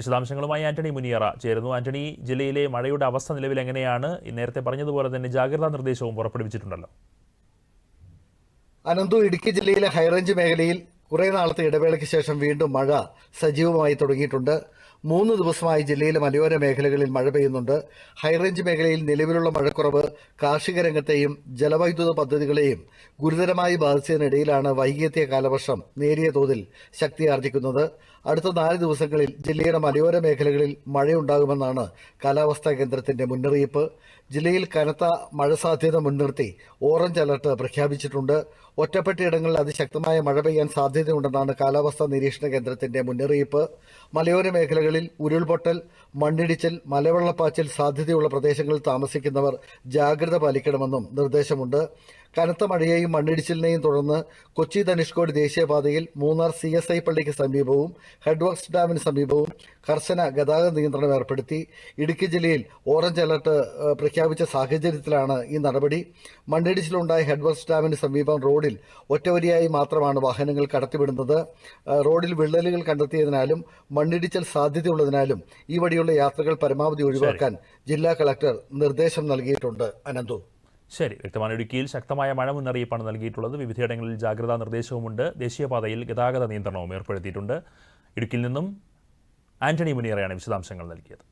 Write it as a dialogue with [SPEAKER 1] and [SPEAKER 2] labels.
[SPEAKER 1] വിശദാംശങ്ങളുമായി ആന്റണി മുനിയറ ചേരുന്നു. ആന്റണി, ജില്ലയിലെ മഴയുടെ അവസ്ഥ നിലവിൽ എങ്ങനെയാണ്? നേരത്തെ പറഞ്ഞതുപോലെ തന്നെ ജാഗ്രതാ നിർദ്ദേശവും പുറപ്പെടുവിച്ചിട്ടുണ്ടല്ലോ.
[SPEAKER 2] അനന്തു, ഇടുക്കി ജില്ലയിലെ ഹൈറേഞ്ച് മേഖലയിൽ കുറെ നാളത്തെ ഇടവേളയ്ക്ക് ശേഷം വീണ്ടും മഴ സജീവമായി തുടങ്ങിയിട്ടുണ്ട്. 3 ദിവസമായി ജില്ലയിലെ മലയോര മേഖലകളിൽ മഴ പെയ്യുന്നുണ്ട്. ഹൈറേഞ്ച് മേഖലയിൽ നിലവിലുള്ള മഴക്കുറവ് കാർഷിക രംഗത്തെയും ജലവൈദ്യുത പദ്ധതികളെയും ഗുരുതരമായി ബാധിച്ചതിനിടയിലാണ് വൈകിയെത്തിയ കാലവർഷം നേരിയ തോതിൽ ശക്തിയാർജിക്കുന്നത്. അടുത്ത 4 ദിവസങ്ങളിൽ ജില്ലയുടെ മലയോര മേഖലകളിൽ മഴയുണ്ടാകുമെന്നാണ് കാലാവസ്ഥാ കേന്ദ്രത്തിന്റെ മുന്നറിയിപ്പ്. ജില്ലയിൽ കനത്ത മഴ സാധ്യത മുൻനിർത്തി ഓറഞ്ച് അലർട്ട് പ്രഖ്യാപിച്ചിട്ടുണ്ട്. ഒറ്റപ്പെട്ടയിടങ്ങളിൽ അതിശക്തമായ മഴ പെയ്യാൻ സാധ്യതയുണ്ടെന്നാണ് കാലാവസ്ഥാ നിരീക്ഷണ കേന്ദ്രത്തിന്റെ മുന്നറിയിപ്പ്. മലയോര മേഖലകളിൽ ഉരുൾപൊട്ടൽ, മണ്ണിടിച്ചിൽ, മലവെള്ളപ്പാച്ചിൽ സാധ്യതയുള്ള പ്രദേശങ്ങളിൽ താമസിക്കുന്നവർ ജാഗ്രത പാലിക്കണമെന്നും നിർദ്ദേശമുണ്ട്. കനത്ത മഴയെയും മണ്ണിടിച്ചിലിനെയും തുടർന്ന് കൊച്ചി ധനുഷ്കോടി ദേശീയപാതയിൽ മൂന്നാർ CSI പള്ളിക്ക് സമീപവും ഹെഡ്വർക്സ് ഡാമിന് സമീപവും കർശന ഗതാഗത നിയന്ത്രണം ഏർപ്പെടുത്തി. ഇടുക്കി ജില്ലയിൽ ഓറഞ്ച് അലർട്ട് പ്രഖ്യാപിച്ച സാഹചര്യത്തിലാണ് ഈ നടപടി. മണ്ണിടിച്ചിലുണ്ടായ ഹെഡ്വർക്സ് ഡാമിന് സമീപം റോഡിൽ ഒറ്റവരിയായി മാത്രമാണ് വാഹനങ്ങൾ കടത്തിവിടുന്നത്. റോഡിൽ വിള്ളലുകൾ കണ്ടെത്തിയതിനാലും മണ്ണിടിച്ചിൽ സാധ്യതയുള്ളതിനാലും ഈ വഴിയുള്ള യാത്രകൾ പരമാവധി ഒഴിവാക്കാൻ ജില്ലാ കളക്ടർ നിർദ്ദേശം നൽകിയിട്ടുണ്ട്. അനന്തു,
[SPEAKER 1] ശരി, വ്യക്തമാണ്. ഇടുക്കിയിൽ ശക്തമായ മഴ മുന്നറിയിപ്പാണ് നൽകിയിട്ടുള്ളത്. വിവിധയിടങ്ങളിൽ ജാഗ്രതാ നിർദ്ദേശവുമുണ്ട്. ദേശീയപാതയിൽ ഗതാഗത നിയന്ത്രണവും ഏർപ്പെടുത്തിയിട്ടുണ്ട്. ഇടുക്കിയിൽ നിന്നും ആന്റണി മുനിയറയാണ് വിശദാംശങ്ങൾ നൽകിയത്.